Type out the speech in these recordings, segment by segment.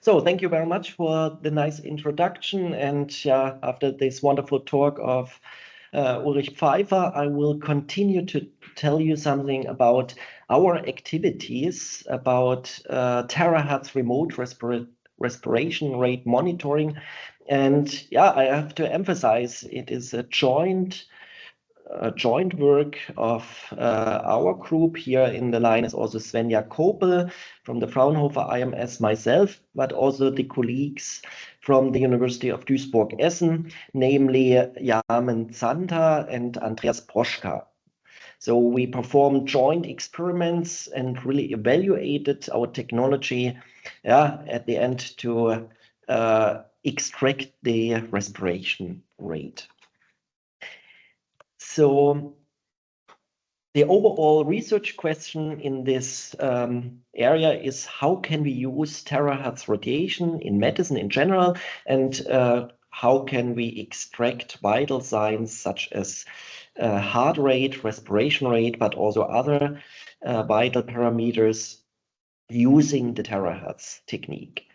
So thank you very much for the nice introduction. And yeah, after this wonderful talk of Ulrich Pfeiffer, I will continue to tell you something about our activities, about terahertz remote respiration rate monitoring. And yeah, I have to emphasize it is a joint work of our group. Here in the line is also Svenja Kobel from the Fraunhofer IMS, myself, but also the colleagues from the University of Duisburg-Essen, namely Yamen Zanta and Andreas Broschka. So we performed joint experiments and really evaluated our technology at the end to extract the respiration rate. So the overall research question in this area is how can we use terahertz radiation in medicine in general, and how can we extract vital signs such as heart rate, respiration rate, but also other vital parameters using the terahertz technique.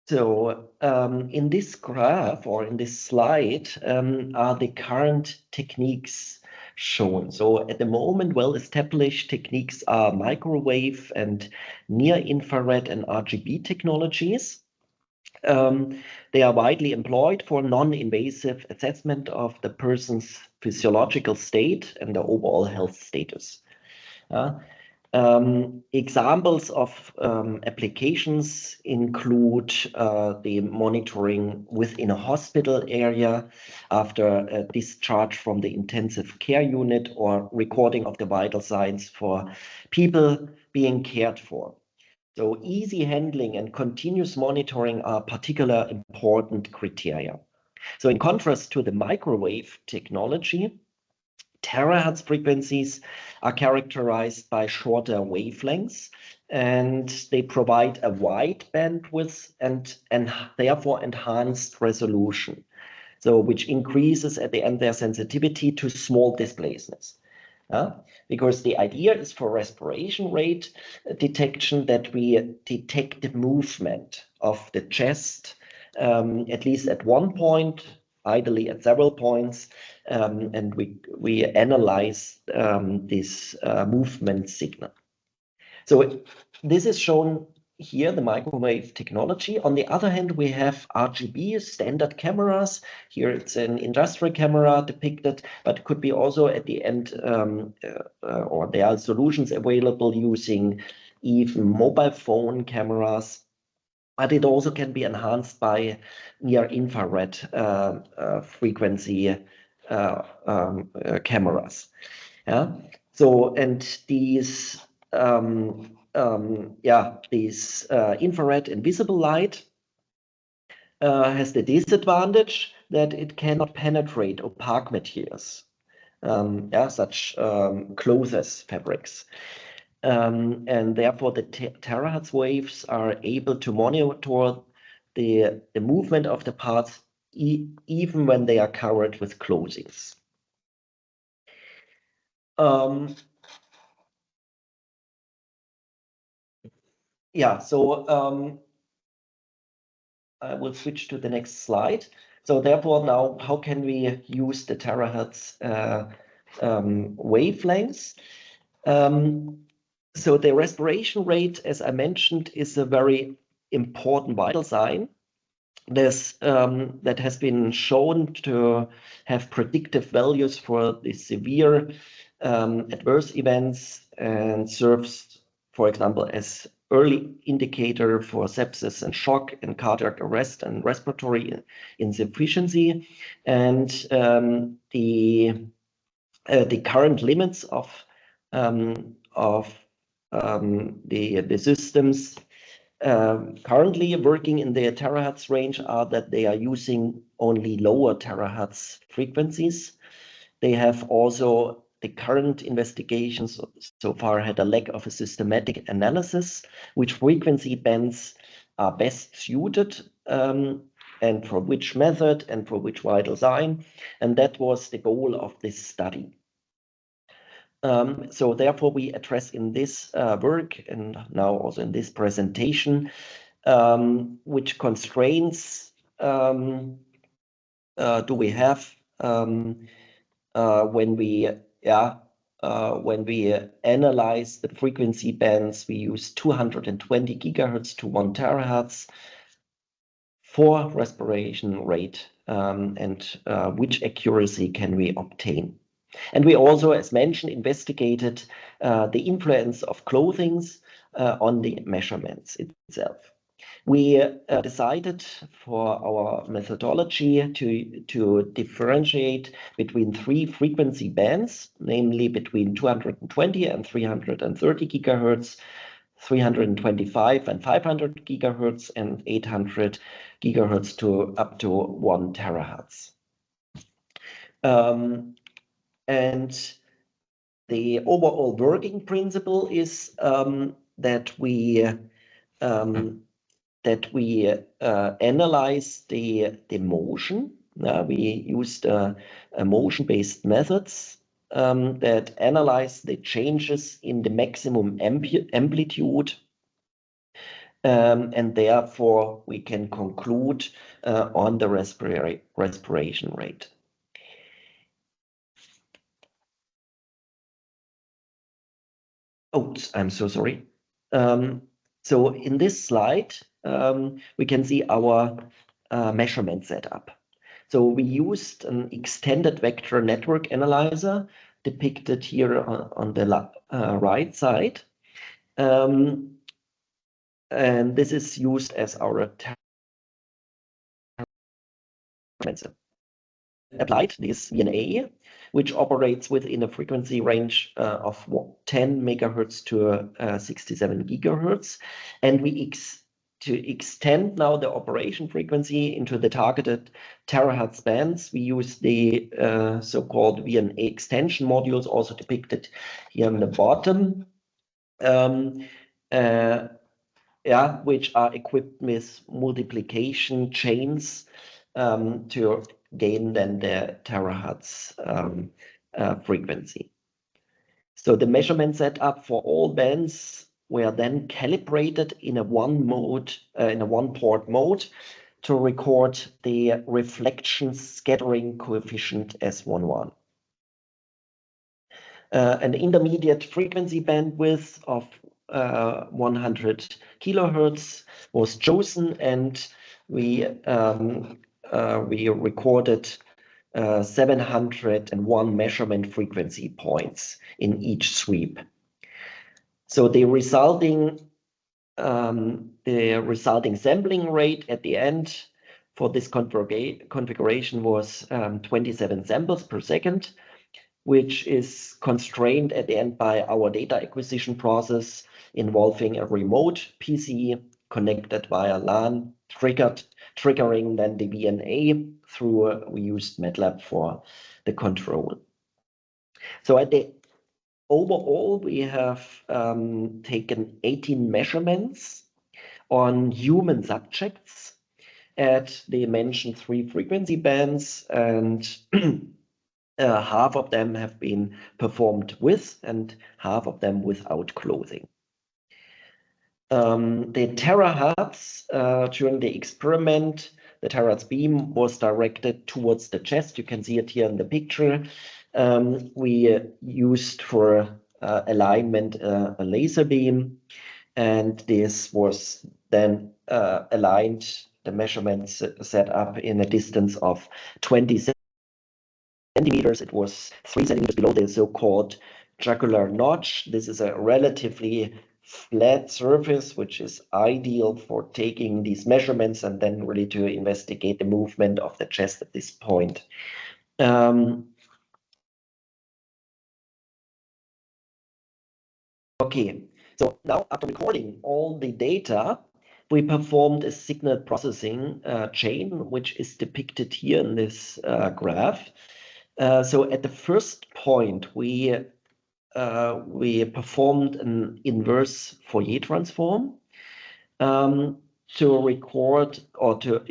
So in this graph or in this slide are the current techniques shown. So at the moment, well-established techniques are microwave and near-infrared and RGB technologies. They are widely employed for non-invasive assessment of the person's physiological state and the overall health status. Examples of applications include the monitoring within a hospital area after a discharge from the intensive care unit, or recording of the vital signs for people being cared for. So easy handling and continuous monitoring are particularly important criteria. So in contrast to the microwave technology, terahertz frequencies are characterized by shorter wavelengths, and they provide a wide bandwidth and therefore enhanced resolution, so which increases at the end their sensitivity to small displacements. Because the idea is for respiration rate detection that we detect the movement of the chest, at least at one point, ideally at several points, and we analyze this movement signal. So this is shown here, the microwave technology. On the other hand, we have RGB standard cameras. Here it's an industrial camera depicted, but it could be also at the end, or there are solutions available using even mobile phone cameras. But it also can be enhanced by near-infrared frequency cameras. So, and these infrared and visible light has the disadvantage that it cannot penetrate opaque materials, such clothes as fabrics. And therefore the terahertz waves are able to monitor the movement of the parts even when they are covered with clothings. So I will switch to the next slide. So therefore now, how can we use the terahertz wavelengths? So the respiration rate, as I mentioned, is a very important vital sign. That has been shown to have predictive values for the severe adverse events, and serves, for example, as early indicator for sepsis and shock and cardiac arrest and respiratory insufficiency. And the current limits of the systems currently working in the terahertz range are that they are using only lower terahertz frequencies. They have also, the current investigations so far had a lack of a systematic analysis, which frequency bands are best suited, and for which method and for which vital sign. And that was the goal of this study. So therefore, we address in this work and now also in this presentation, which constraints do we have when we analyze the frequency bands. We use 220 gigahertz to 1 terahertz for respiration rate, and which accuracy can we obtain. And we also, as mentioned, investigated the influence of clothing on the measurements itself. We decided for our methodology to differentiate between 3 frequency bands, namely between 220 and 330 gigahertz, 325 and 500 gigahertz, and 800 gigahertz to up to 1 terahertz. And the overall working principle is that we analyze the motion. We used motion-based methods that analyze the changes in the maximum amplitude, and therefore we can conclude on the respiration rate. Oh, I'm so sorry. So in this slide, we can see our measurement setup. So we used an extended vector network analyzer depicted here on the right side. And this is used as our applied this VNA, which operates within a frequency range of 10 megahertz to 67 gigahertz. And to extend now the operation frequency into the targeted terahertz bands, we use the so-called VNA extension modules, also depicted here on the bottom, which are equipped with multiplication chains to gain then the terahertz frequency. So the measurement setup for all bands were then calibrated in a one-port mode to record the reflection scattering coefficient S11. An intermediate frequency bandwidth of 100 kilohertz was chosen, and we recorded 701 measurement frequency points in each sweep. So the resulting sampling rate at the end for this configuration was 27 samples per second, which is constrained at the end by our data acquisition process involving a remote PC connected via LAN, triggering then the VNA through, we used MATLAB for the control. So at the overall, we have taken 18 measurements on human subjects at the mentioned 3 frequency bands, and half of them have been performed with and half of them without clothing. The terahertz during the experiment, the terahertz beam was directed towards the chest. You can see it here in the picture. We used for alignment a laser beam, and this was then aligned, the measurements set up in a distance of 20 centimeters. It was 3 centimeters below the so-called jugular notch. This is a relatively flat surface, which is ideal for taking these measurements and then really to investigate the movement of the chest at this point. Okay, so now after recording all the data, we performed a signal processing chain, which is depicted here in this graph. So at the first point, we performed an inverse Fourier transform to record or to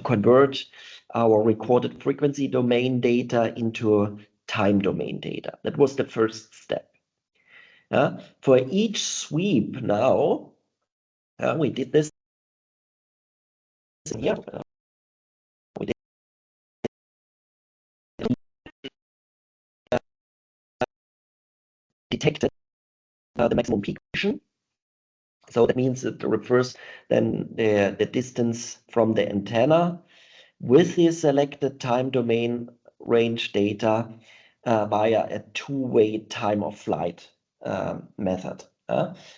convert our recorded frequency domain data into time domain data. That was the first step. For each sweep now, we did this here. We detected the maximum peak vision. So that means it refers then the distance from the antenna with the selected time domain range data via a two-way time of flight method.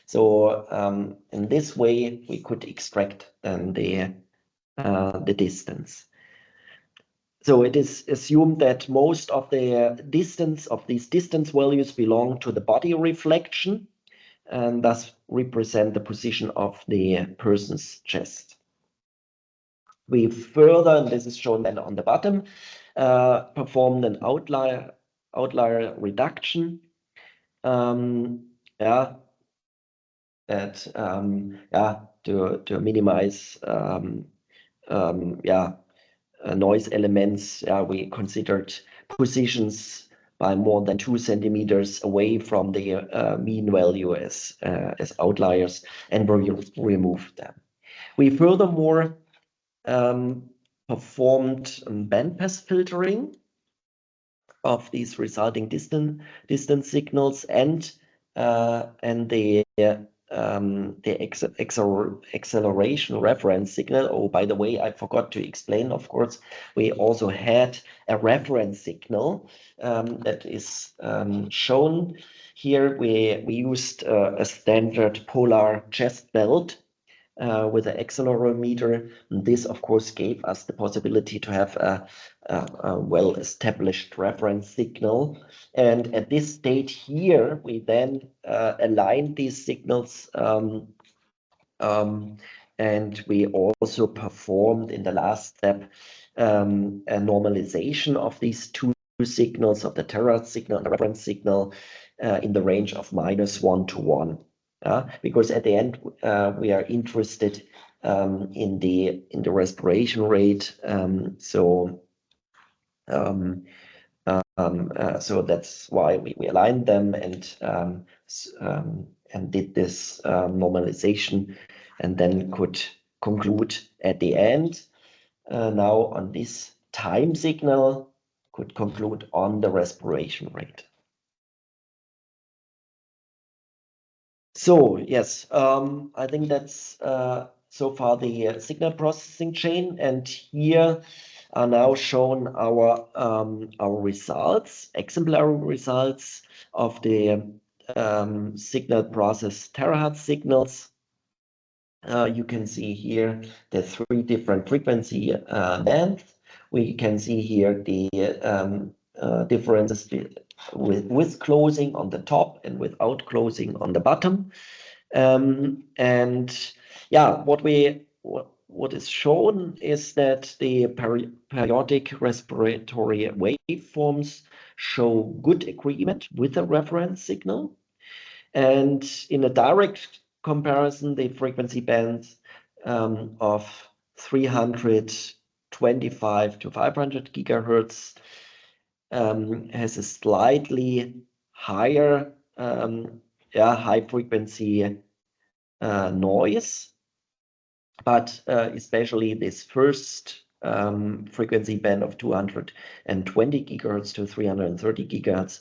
So in this way, we could extract the distance. So it is assumed that most of the distance of these distance values belong to the body reflection and thus represent the position of the person's chest. We further, and this is shown then on the bottom, performed an outlier reduction. To minimize noise elements. We considered positions by more than 2 centimeters away from the mean value as outliers, and removed them. We furthermore performed bandpass filtering of these resulting distance signals and the acceleration reference signal. Oh, by the way, I forgot to explain, of course, we also had a reference signal that is shown here. We used a standard polar chest belt with an accelerometer. This, of course, gave us the possibility to have a well-established reference signal. And at this state here, we then aligned these signals and we also performed in the last step a normalization of these two signals, of the Terahertz signal and the reference signal, in the range of -1 to 1. Because at the end we are interested in the respiration rate. So that's why we aligned them and did this normalization, and then could conclude at the end now on this time signal, could conclude on the respiration rate. So yes, I think that's so far the signal processing chain, and here are now shown our results, exemplary results of the signal process Terahertz signals. You can see here the 3 different frequency bands. We can see here the differences with closing on the top and without closing on the bottom. And yeah, what is shown is that the periodic respiratory waveforms show good agreement with the reference signal. And in a direct comparison, the frequency bands of 325 to 500 gigahertz has a slightly higher high frequency noise, but especially this first frequency band of 220 gigahertz to 330 gigahertz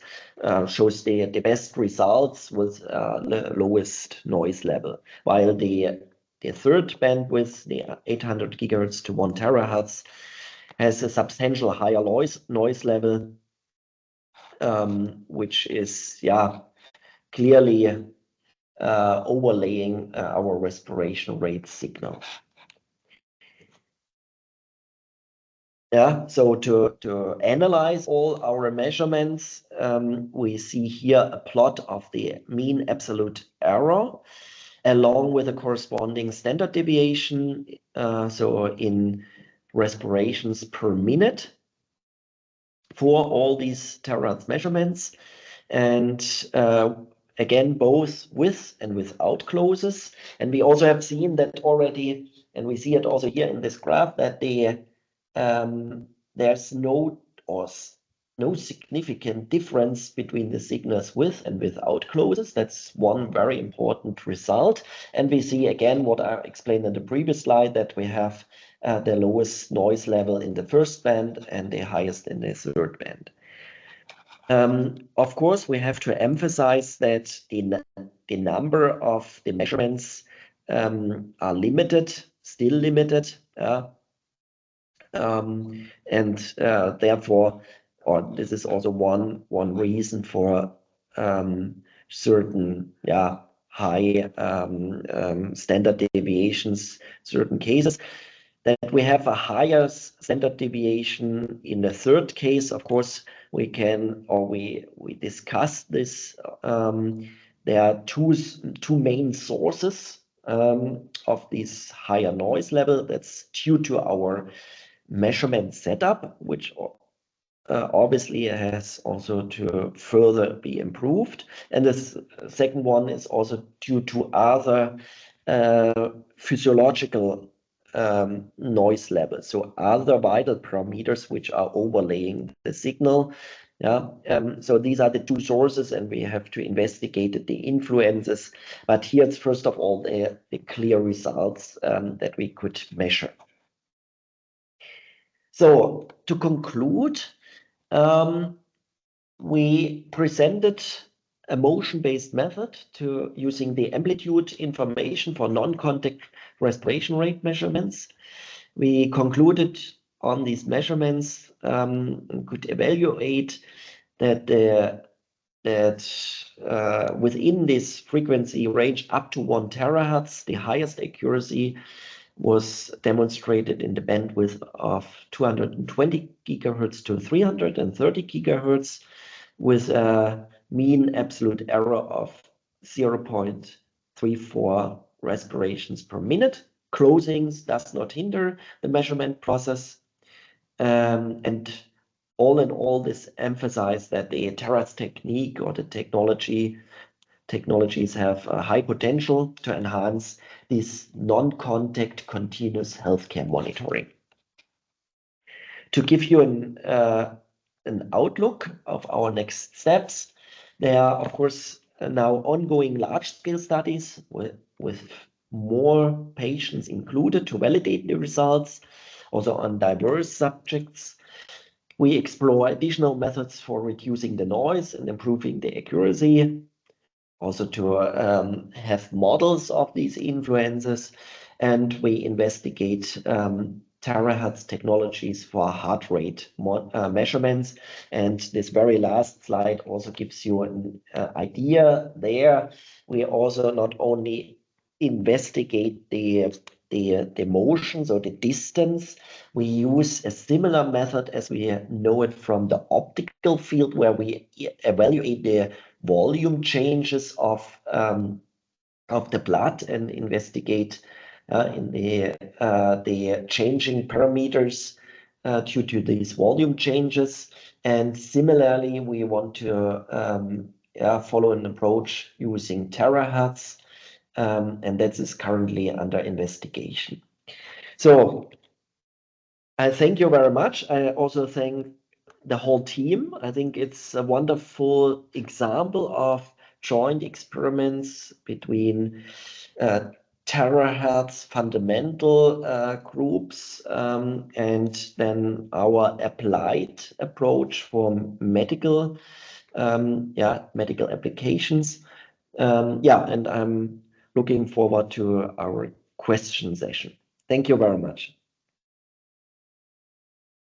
shows the best results with the lowest noise level, while the third bandwidth, the 800 gigahertz to 1 terahertz, has a substantial higher noise level, which is clearly overlaying our respiration rate signal. So to analyze all our measurements, we see here a plot of the mean absolute error along with a corresponding standard deviation, so in respirations per minute for all these terahertz measurements. And again, both with and without closes. And we also have seen that already, and we see it also here in this graph, that there's no, or no significant difference between the signals with and without closes. That's one very important result. And we see again what I explained in the previous slide, that we have the lowest noise level in the first band and the highest in the third band. Of course, we have to emphasize that the number of the measurements are limited, still limited. And therefore, or this is also one reason for certain high standard deviations, certain cases, that we have a higher standard deviation in the third case. Of course, we can, or we discuss this. There are two main sources of this higher noise level. That's due to our measurement setup, which obviously has also to further be improved. And the second one is also due to other physiological noise levels, so other vital parameters which are overlaying the signal. So these are the two sources, and we have to investigate the influences. But here's first of all the clear results that we could measure. So to conclude, we presented a motion-based method to using the amplitude information for non-contact respiration rate measurements. We concluded on these measurements could evaluate that within this frequency range up to 1 terahertz, the highest accuracy was demonstrated in the bandwidth of 220 gigahertz to 330 gigahertz, with a mean absolute error of 0.34 respirations per minute. Closings does not hinder the measurement process. And all in all, this emphasized that the Terahertz technique or the technologies have a high potential to enhance this non-contact continuous healthcare monitoring. To give you an outlook of our next steps, there are, of course, now ongoing large-scale studies with more patients included to validate the results, also on diverse subjects. We explore additional methods for reducing the noise and improving the accuracy, also to have models of these influences, and we investigate terahertz technologies for heart rate measurements. And this very last slide also gives you an idea there. We also not only investigate the motions or the distance. We use a similar method as we know it from the optical field, where we evaluate the volume changes of the blood and investigate in the changing parameters due to these volume changes. And similarly, we want to follow an approach using terahertz, and that is currently under investigation. So I thank you very much. I also thank the whole team. I think it's a wonderful example of joint experiments between terahertz fundamental groups and then our applied approach for medical medical applications. And I'm looking forward to our question session. Thank you very much.